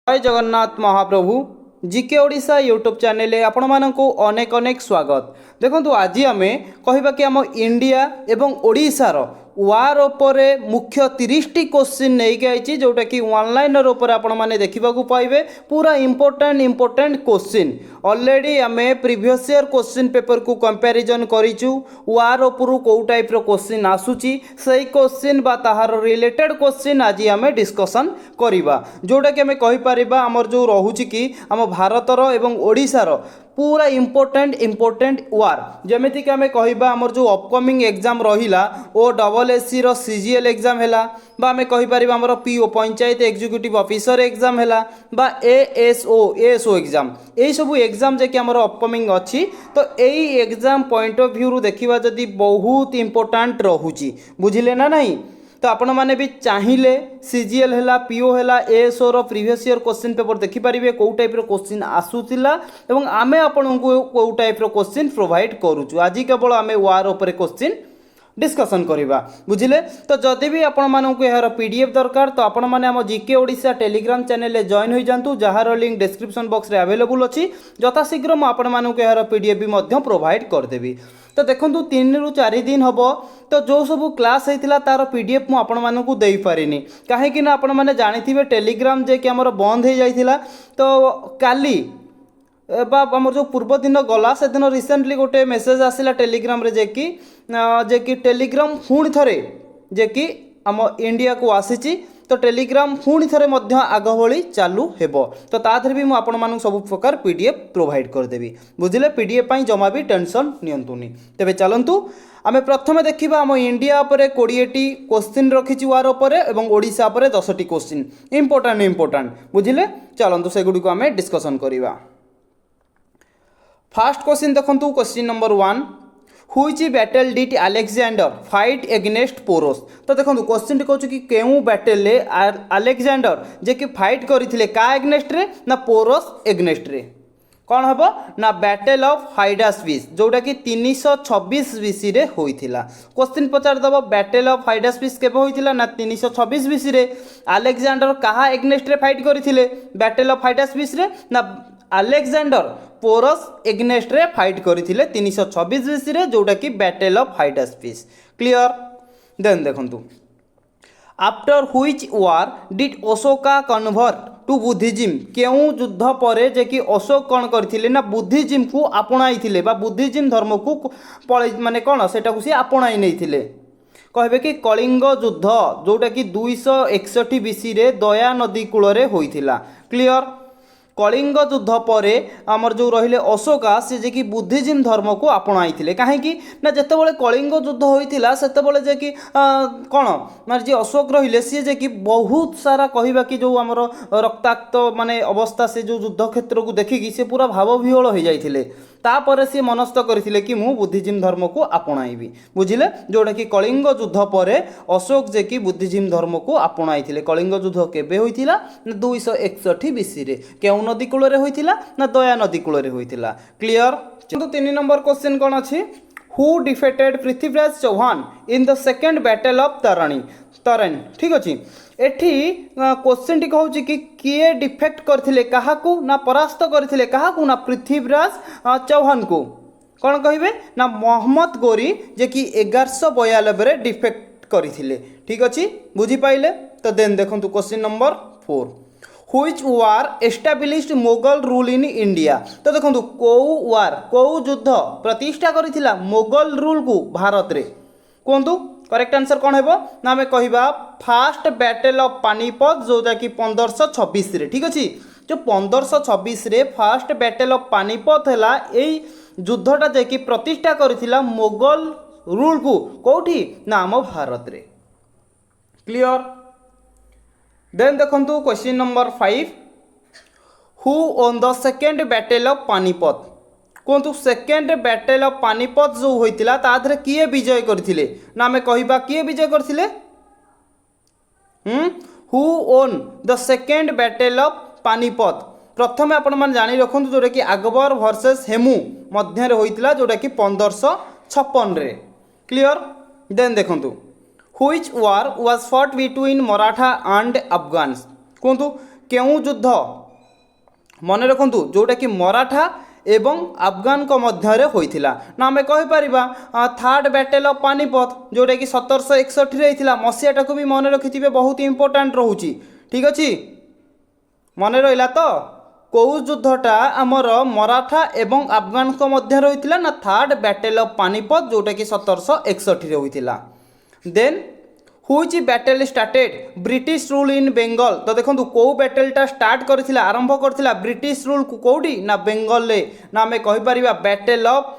जय जगन्नाथ महाप्रभु GK Odisha YouTube channel आपण मानक अनेक अनेक स्वागत। देखो आज आम कहिबा कि आम इंडिया एवं ओडिशार वार उपरे मुख्य 30 टी क्वेश्चन नहीं आई जोटा कि ऑनलाइन ऊपर आपण मैंने देखा पाइबे पूरा इंपोर्टेंट क्वेश्चन ऑलरेडी आम प्रीवियस ईयर क्वेश्चन पेपर को कंपैरिजन करिचु वार उपरू कौ टाइप रो क्वेश्चन आसूची सही क्वेश्चन बा ताहार रिलेटेड क्वेश्चन आज आम डिस्कशन करिबा जोटा कि आम कहि परिबा हमर जो रहुची कि आम भारतर एवं ओडिशार पूरा इंपोर्टेंट वार जमीती कि आम कहवा आमर जो अपकमिंग एग्जाम रहिला ओ डबल एससी रो सीजीएल एग्जाम हैला बा आम कहीपर आमर PO panchayat executive officer exam हैला बा एएसओ एग्जाम यही सब एग्जाम जे कि आमर अपकमिंग अच्छी तो यही एग्जाम पॉइंट ऑफ व्यू देखा जदि बहुत इंपोर्टेंट रहुची बुझिले ना नहीं तो आपण मैंने भी चाहिए सीजीएल है पीओ है एएसओ रो प्रीवियस ईयर क्वेश्चन पेपर देखिपारे कौ टाइप रो क्वेश्चन आसूला एवं आमे आपण को कौ टाइप रो क्वेश्चन प्रोवाइड करूँ आज केवल आमे वार उपर क्वेश्चन डिस्कसन करवा बुझिले। तो जदि भी आपण मानक यार पीडीएफ दरकार तो आपण माने हम जीके ओडिशा टेलीग्राम चैनल रे जॉइन हो जातु जार लिंक डिस्क्रिप्शन बॉक्स रे अवेलेबल अच्छी यथाशीघ्र मुझे आपण मानक यार पीडीएफ भी मध्य प्रोवाइड करदेवी। तो देखो 3 ରୁ 4 दिन हम तो जो सब क्लास होता तार पीडीएफ मुझे आपण मानक दे पारिनी कहीं आपण मैंने जानी टेलीग्राम जे कि आमर बंद हो जाता तो काली आमर जो पूर्व दिन गला से दिन रिसेंटली गोटे मेसेज आसला टेलीग्राम रे जे कि टेलीग्राम पुणी थे जे कि आम इंडिया को आसी तो टेलीग्राम पुणी थे आग भली चालू हेबो तो ताधर भी मुझे सब प्रकार पीडीएफ प्रोवाइड करदेवी बुझिले। पीडीएफ पाई जमा भी टेंशन नियंतुनी तेबे चलंतु आमे प्रथम देखिबा आम इंडिया उपरे 20टी क्वेश्चन रखिछि वार उपरे एवं ओडिशा उपरे 10टी क्वेश्चन इंपोर्टेंट बुझिले चलंतु से गुडी को आमे डिस्कशन करिवा। फर्स्ट क्वेश्चन देखंतु question number 1 which battle did Alexander fight against Porus. तो देखो क्वेश्चन टी कहूँ कि केउ बैटल अलेक्जेंडर जे कि फाइट करते का एगेनेस्ट रे ना पोरस एगेनेस्ट रे कौन हम ना बैटल ऑफ हाइडास्पिस जोटा कि 326 बीसी रे होइथिला। क्वेश्चन पचार दब बैटल ऑफ हाइडास्पिस केबे होइथिला ना 326 बीसी रे। अलेक्जेंडर कहा एगेनेस्ट रे फाइट करथिले बैटल ऑफ हाइडास्पिस रे ना अलेक्जेंडर पोरस एगेनेस्ट रे फाइट करथिले 326 बीसी रे जोटा कि battle of Hydaspes clear. Then देखंतु after which war did Ashoka convert to Buddhism केउ युद्ध पर जे कि अशोक कौन करथिले ना बुद्धिज्म को आपणाइथिले बा बुद्धिज्म धर्म को माने कौन सेटा को सी आपणाइ नैथिले कहबे कि कलिंग युद्ध जोटा कि 261 बीसी रे दया नदी कूल रे होइथिला क्लियर। कलिंग युद्ध पर आमर जो रहिले अशोका से जे कि बुद्धिज्म धर्म को आपणाई कहीं ना जितेबाला कलिंग युद्ध होता से जे कि कौन माने जी अशोक रहिले सी जे कि बहुत सारा कहवा कि जो आमर रक्ताक्त माने अवस्था से जो युद्ध क्षेत्र को देखिकी से पूरा भाव विह्वल हो जाते तापर सी मनस्थ करथिले कि मु बुद्धिज्म धर्म को आपणाइबी बुझिले जोटा कि कलिंग युद्ध पर अशोक जे कि बुद्धिज्म धर्म को आपणाई कलिंग युद्ध केबे होइथिला 261 बीसी रे केउ नदी कूल रे होइथिला ना दया नदी कूल रे होइथिला क्लियर। तो 3 नंबर क्वेश्चन कौन अच्छी who defeated Prithviraj Chauhan in the second battle of Tarain ठीक अच्छे एठी क्वेश्चन टी कहूँ कि किए डिफेक्ट करथिले काहाकू ना परास्त करथिले काहाकू ना पृथ्वीराज चौहान को कौन कहिबे ना मोहम्मद गोरी जे कि 1192 रे डिफेक्ट करथिले ठीक अच्छे बुझी पाइले। तो देन देखंतु question number 4 which war established Mughal rule in India. तो देखो कौ वार कौ युद्ध प्रतिष्ठा करथिला मोगल रूल को भारत रे कहतु करेक्ट आंसर कौन है ना आम कहवा फास्ट बैटल ऑफ पानीपत जोटा कि 1526 रे ठीक अच्छे जो 1526 रे फास्ट बैटल ऑफ पानीपत है यही युद्धटा जे कि प्रतिष्ठा करथिला मोगल रूल को कौटी ना आम भारत रे क्लियर। देन देखंतु question number 5 who won the second battle of Panipat कहतु सेकेंड बैटल ऑफ पानीपत जो होइतिला ताधरे किए विजय करथिले ना आमे कहिबा किए विजय करथिले who won the second battle of Panipat प्रथम आपण मान जानि रखंतु जोटा कि अकबर वर्सेस हेमू मध्य रे होइतिला जोटा कि 1556 रे क्लियर। देन देखंतु which war was fought between Maratha and Afghans कहतु केउ युद्ध मन रखु जोटा कि मराठा एवं अफगान को मध्य होइथिला ना आम कहीपर थर्ड बैटल ऑफ पानीपत जोटा कि 1761 मसीहाटा को भी मन रखिथे बहुत इंपोर्टाट रोचे ठीक अच्छे मन रहा तो कौ युद्धटा आमर मराठा एवं अफगान को मध्य होइथिला ना थर्ड बैटल ऑफ पानीपत जोटा कि 1761 होइथिला। Then which battle started British rule in Bengal तो देखो कौ बैटलटा स्टार्ट करथिला आरंभ करथिला ब्रिटिश रूल कौटी ना बेंगल रे ना आम कहीपर बैटल ऑफ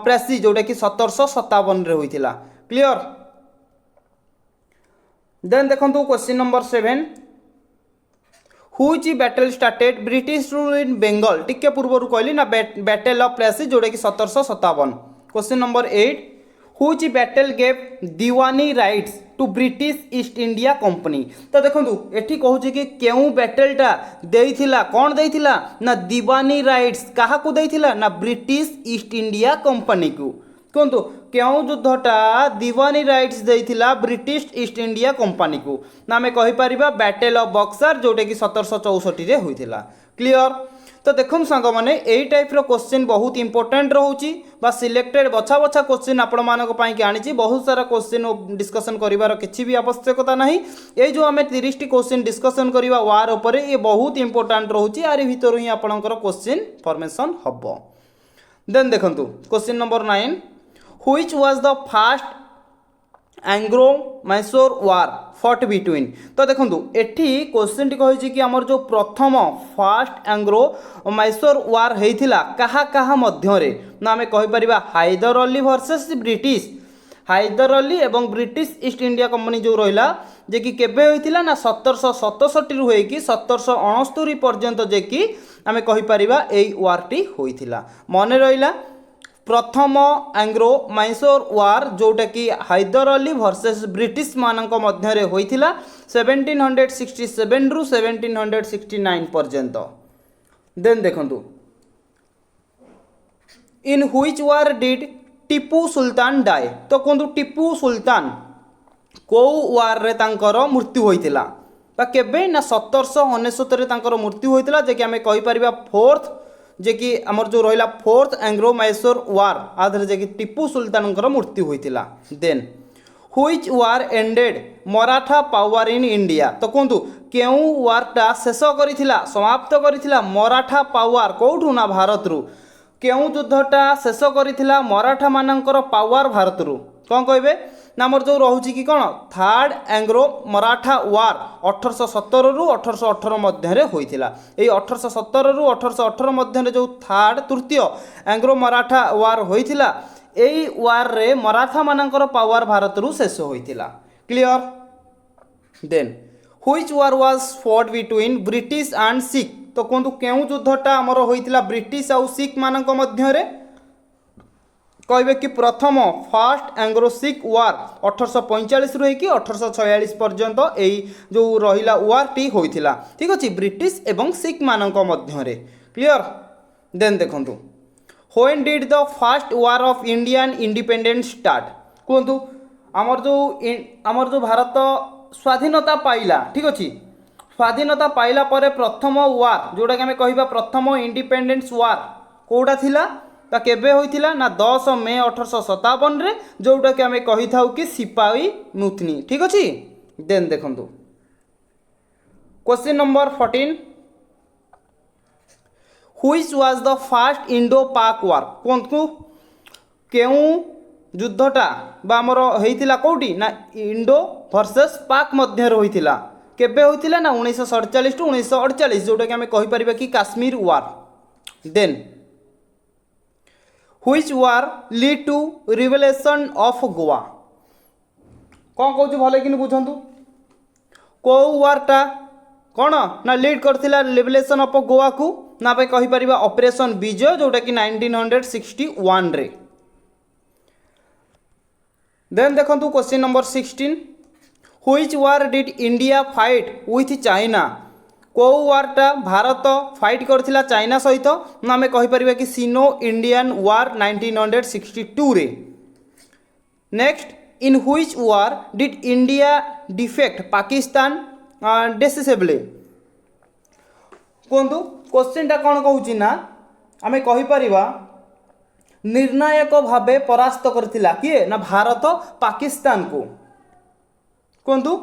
प्रेसी जोटा कि 1757 रे होइथिला क्लियर। देन देखो question number 7 which battle started British rule in Bengal टिके पूर्व कहली ना बैटल ऑफ प्लेसी जोटा कि 1757। Question number 8 which battle gave diwani rights to British East India Company तो देखो एठी कहूँ कि केउ बैटलटा देइथिला कौन देइथिला ना दीवानी राइट्स क्या देइथिला ना ब्रिटिश ईस्ट इंडिया कंपनी को कहतु केउ युद्धटा दीवानी राइट्स देइथिला ब्रिटिश ईस्ट इंडिया कंपनी को ना आम कहीपर बैटल ऑफ बक्सर जोटा कि 1764 होइथिला क्लियर। तो देखो सांग मैंने यही टाइप क्वेश्चन बहुत इंपोर्टेंट रोचे सिलेक्टेड बछा बछा क्वेश्चन आपण मानी आनी बहुत सारा क्वेश्चन डिस्कसन करिवार किसी भी आवश्यकता ना ये जो आम 30 क्वेश्चन डिस्कसन करवा वार उपर ये बहुत इंपोर्टाट रोचे यार भर ही आपंकर क्वेश्चन फॉर्मेशन हम। देन देखो question number 9 which was the first Anglo Mysore war fought between तो देखो एटी क्वेश्चन टी कही कि आमर जो प्रथम फास्ट एंग्लो मैसूर वार होता कहा कहा मध्य ना आम कहीपर हैदर अली वर्सेस ब्रिटिश हैदर अली एवं ब्रिटिश ईस्ट इंडिया कंपनी जो रहा जे कि केबे होइथिला ना 1767 रु होइकी 1769 पर्यंत जे कि आम कहीपर एई वारटी होइथिला मन रहा प्रथम एंग्लो मैसूर वार जोटा कि हैदर अली वर्सेस ब्रिटिश मानक मध्य होइथिला 1767 रु 1769 पर्यंत। देन देखंतु in which war did Tipu Sultan die तो कहतु टीपू सुल्तान कौ वार रे तांकर मृत्यु होइथिला केबे ना 1769 तांकर मृत्यु होइथिला जे कि आमे कहिपारिबा फोर्थ जे कि आमर जो रहा फोर्थ एंग्लो मैसूर वार आधर जे कि टीपू सुल्तान मृत्यु होइथिला। Then which war ended Maratha power in India तो कहतु केउ वारटा शेष करिथिला समाप्त करिथिला मराठा पावर कौठू ना भारत रु केउ युद्धटा शेष करिथिला मराठा मानकर पावर भारत रु कौन कहे ना आमर जो रोचे कि कौन थर्ड एंग्लो मराठा वार 1817 रु 1818 मध्य होइथिला। एई 1817 रु 1818 मध्य जो थर्ड तृतीय एंग्लो मराठा वार होइथिला एई वार रे मराठा मानकर पावर भारत रु शेष होइथिला clear. Then which war was fought between British and Sikh तो कहतु केउ युद्धटा आमर होइथिला ब्रिटिश आउ सिख मानक मध्य रे कहे कि प्रथम फास्ट एंग्लो सिख वार 1845 रु 1846 पर्यंत यही जो रहा वार टी होइथिला ठीक अच्छे ब्रिटिश एवं सिख मानक मध्य क्लियर। देन देखंतु when did the first war of Indian independence start कहतु आमर जो भारत स्वाधीनता पाइला ठीक अच्छे स्वाधीनता पाइला परे प्रथम वार जोटा कि आम कहिबा प्रथम इंडिपेंडेंस वार कोटा थिला ता केबे होइथिला ना 10 मे 1857 रे जोटा कि आम कही था कि सिपाही मुतनी ठीक अच्छे। देन देखंतु question number 14 which was the fast Indo पाक वार कहतु केउ युद्धटा बा आमर होइथिला कोठी ना इंडो वर्सेस पाक मध्य होइथिला केबे होइथिला ना 1947 टू 1948 जोटा कि आम कहीपर कि Kashmir war. Then which war lead to revolution of Goa कौन कहूँ भले कि बुझंतु कौ वारटा कौन ना लीड करथिला रिवोल्यूशन ऑफ गोवा को ना पे कहीपर ऑपरेशन विजय जोटा कि 1961 रे। देन देखंतु question number 16 which war did India fight with China कौ वारटा भारत फाइट करथिला चाइना सहित ना आम कहीपर कि सिनो इंडियन वार 1962 रे। Next in which war did India defeat Pakistan decisively कहतु क्वेश्चनटा कौन कहूँ ना आम कहीपर निर्णायक भावे परास्त करथिला किए ना भारत पाकिस्तान को कहतु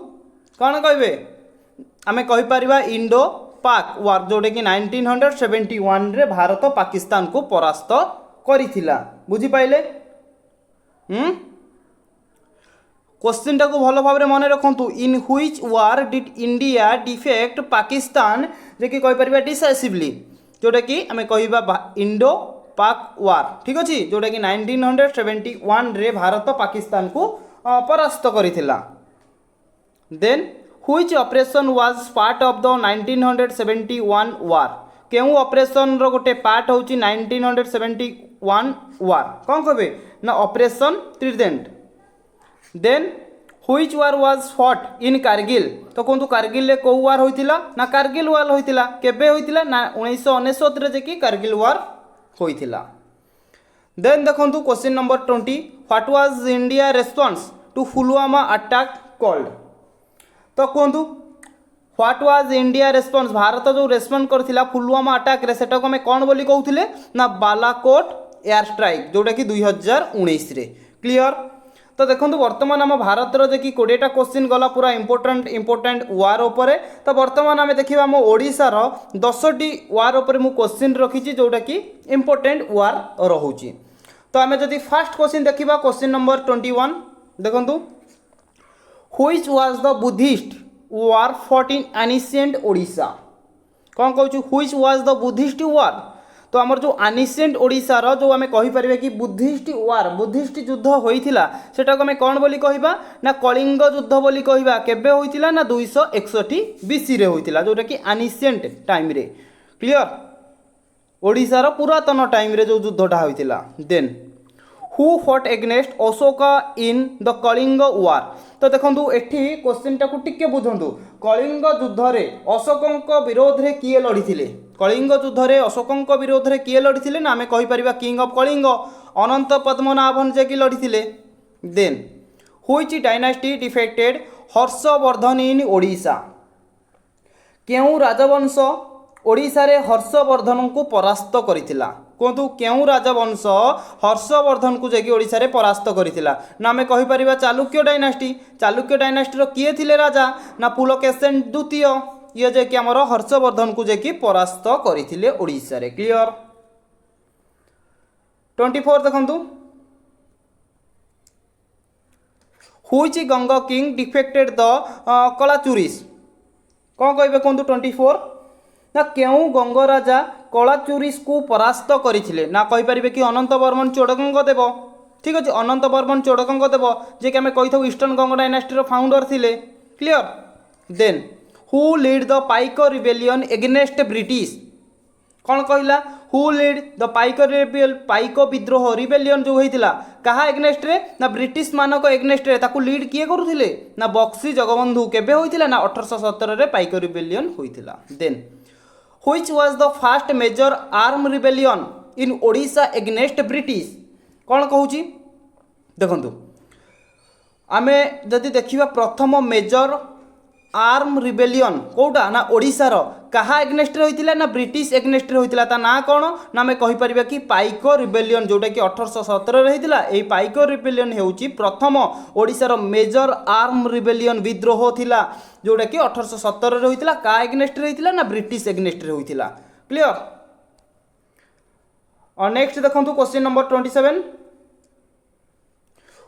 कौन कहे आम कहीपर इंडो पाक वार जोटा कि 1971 रे भारत पाकिस्तान को परास्त करिथिला बुझिपाइले। क्वेश्चन टाको भल भाव मन रखु in which war did India defeat Pakistan जे कि कहीपर डिसाइसिवली जोटा कि आम कह इंडो पाक वार ठीक अच्छे जोटा कि 1971 रे भारत पाकिस्तान को परास्त करिथिला। Then which operation was part of the 1971 war केउ ऑपरेशन रो गोटे पार्ट होची 1971 वार कौन कहे ना operation trident. Then which war was fought in Kargil तो कहतु कारगिल कौ वार होइतिला ना कारगिल वार होइतिला केबे होइतिला ना 1969 रे जे कि कारगिल वार होइतिला। देन देखंतु question number 20 what was India response to Pulwama attack called तो कहतु what was India response Bharat जो रेस्पॉन्ड करथिला पुलवामा अटैक रे सेटा को हमें कौन बोली कहउथिले ना बालाकोट एयर स्ट्राइक जोटा कि 2019 रे क्लियर। तो देखो बर्तमान आम भारतर जे कि 20टा क्वेश्चन गला पूरा इंपोर्टेंट वार उपरे तो बर्तमान आम देखा आम ओडिशार 10टी वार उपरे मु क्वेश्चन रखी जोटा कि इंपोर्टेंट वार रोचे। तो आम जदि फास्ट क्वेश्चन देखा क्वेश्चन नंबर 21 देखु which was the Buddhist war fought in ancient Odisha कौन कहूँ व्हिच वाज द बुद्धिस्ट वार तो आमर जो एनिशिएंट ओडिशार जो आम कहीपर कि बुद्धिस्ट वार बुद्धिस्ट युद्ध होइथिला सेटा को आम कौन बोली कहबा ना कलिंग युद्ध बोली कहबा केबे होइथिला ना 261 बीसी रे होइथिला जोटा कि एनिशिएंट टाइम रे क्लियर ओडिशार पुरातन टाइम रे जो युद्धटा होइथिला। Then who fought against Ashoka in the Kalinga war तो देखो एठी क्वेश्चन टाकू टिके बुझंतु कलिंग युद्ध रे अशोकों विरोध रे किए लड़ीथिले कलिंग युद्ध रे अशोकों विरोध रे किए लड़ीथिले ना आम कहीपर किंग ऑफ कलिंग अनंत पद्मनाभन जे कि लड़ीथिले। Then which dynasty defeated Harshavardhan in Odisha केउ राजवंश ओडिशा रे हर्षवर्धन को परास्त करिथिला कहतु केउ राजवंश हर्षवर्धन को जेकी ओडिशा रे परास्त करिथिला ना आम कहीपर चालुक्य डायनास्टी रो किए थिले राजा ना पुलकेशिन द्वितीय ये जे कि आमर हर्षवर्धन को जेकी परास्त करिथिले ओडिशा रे क्लियर। 24 देखंतु which Ganga king defeated the Kalachuris कौन कहे कहतु 24 ना केउ गंग राजा कलाचुरीस को परास्त करथिले ना कहीपर कि अनंत वर्मन चोड़गंग देव ठीक अच्छे अनंत वर्मन चोड़गंग देव जे कि आम कही ईस्टर्न गंग डायनास्टी फाउंडर थिले clear. Then who lead the Paika rebellion against British कौन कहला हु लीड द पाइक विद्रोह रिबेलियन जो होइतिला कहा एगनेस्ट रे ना ब्रिटिश मानक एगनेस्ट रे ताकू लीड किए करुथिले ना बक्सी जगबंधु केबे होइतिला ना 1817 रे पाइक रिबेलियन होइतिला। Then which was the first major arm rebellion in Odisha against British कौन कहूँ देखु आम जदि देखा प्रथम मेजर आर्म रिबेलियन कौटा ना ओडिशार कहा एगनेस्ट होइतिला ना ब्रिटिश एगनेस्ट होइतिला ता ना कौन ना आम कहीपर कि पाइक रिबेलियन जोटा कि 1817 रे होइतिला एई पाइक रिबेलियन हेउची प्रथम ओडिशार मेजर आर्म रिबेलियन विद्रोह थिला जोटा कि 1817 रे होइतिला का एगनेस्ट होइतिला ना ब्रिटिश एगनेस्ट होइतिला क्लियर। और नेक्स्ट देखंतु question number 27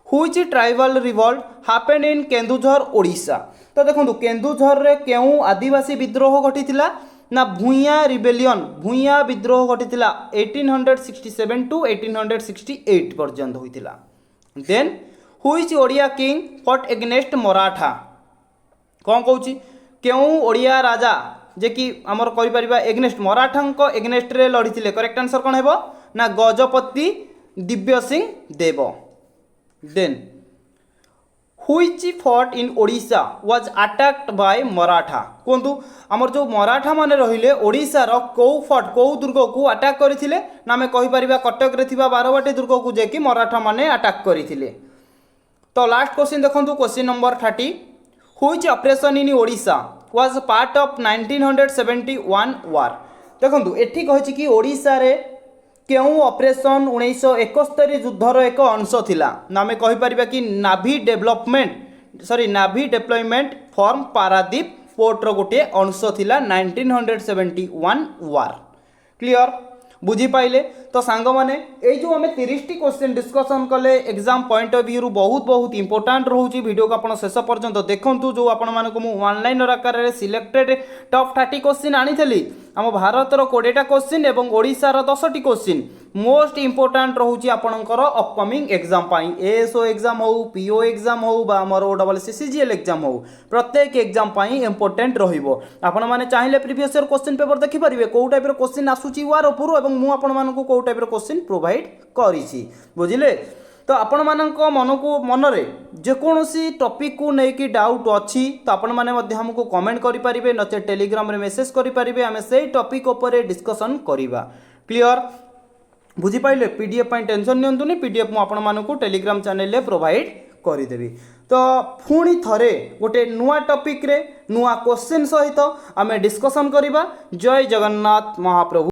which tribal revolt happened in Keonjhar Odisha तो देखो केन्दुझर रे केउ आदिवासी विद्रोह घटीथिला ना भूइया रिबेलियन भूइया विद्रोह घटीथिला 1867 टू 1868 पर्यंत होइथिला। Then which Odia king fought against Maratha कौन कहूँ केउ ओडिया राजा जे कि आमर कहीपर एगनेस्ट मराठा एगनेस्ट रे लड़ीथिले करेक्ट आंसर कौन हेबो ना Gajapati Divya Singh Deb. Then which fought in Odisha was attacked by Maratha कहतु आमर जो मराठा माने रहिले ओडिशार कौ फॉट कौ दुर्ग को अटैक करथिले ना आम कहीपर कटक रे थिबा बारवाटी दुर्ग को जे कि मराठा माने अटैक करथिले। तो लास्ट क्वेश्चन देखंतु question number 30 which operation in Odisha was part of 1971 वार देखो एठी कहिछि कि ओडिशा रे केउ ऑपरेशन 1971 युद्धर एक अंश थिला ना आम कहीपर कि नाभी डेप्लॉयमेंट फॉर्म पारादीप पोर्टर गोटे अंश थिला 1971 वार क्लियर बुझीपाइले तो सांग मैंने ये जो आम 30 टी क्वेश्चन डिस्कसन कले एग्जाम पॉइंट ऑफ व्यू बहुत बहुत इंपोर्टाट रोचे वीडियो को आप शेष पर्यंत देखूँ जो आपण मुझे ऑनलाइन आकार में सिलेक्टेड टॉप 30 क्वेश्चन आनी आम भारतर 20टा क्वेश्चन और ओडिशार 10टी क्वेश्चन मोस्ट इंपोर्टाट रोचे आपणकर अपकमिंग एग्जाम एएसओ एग्जाम हो पीओ एग्जाम हो OSSCCGL एग्जाम हो प्रत्येक एग्जाम इंपोर्टेंट रहिबो आपण माने चाहिए प्रीवियस ईयर क्वेश्चन पेपर देखिपारे कौ टाइप क्वेश्चन आसूची वार उपरू और मुझे आपको कौ टाइप क्वेश्चन प्रोवाइड करी बुझिले तो आपण मानक मन को मनरे जेकोसी टॉपिक को लेकिन डाउट अच्छी तो आपण मैंने हमको कमेंट करें नचे टेलीग्राम रे मेसेज करें आम से टॉपिक उपर डिस्कसन करवा क्लियर बुझीपारे पीडीएफ टेंशन नियंतुनी पीडीएफ मुझे टेलीग्राम चैनल प्रोवाइड करदेवी तो पुणी थरे गोटे नुआ टॉपिक रे नुआ क्वेश्चन सहित आम डिस्कसन करवा जय जगन्नाथ महाप्रभु।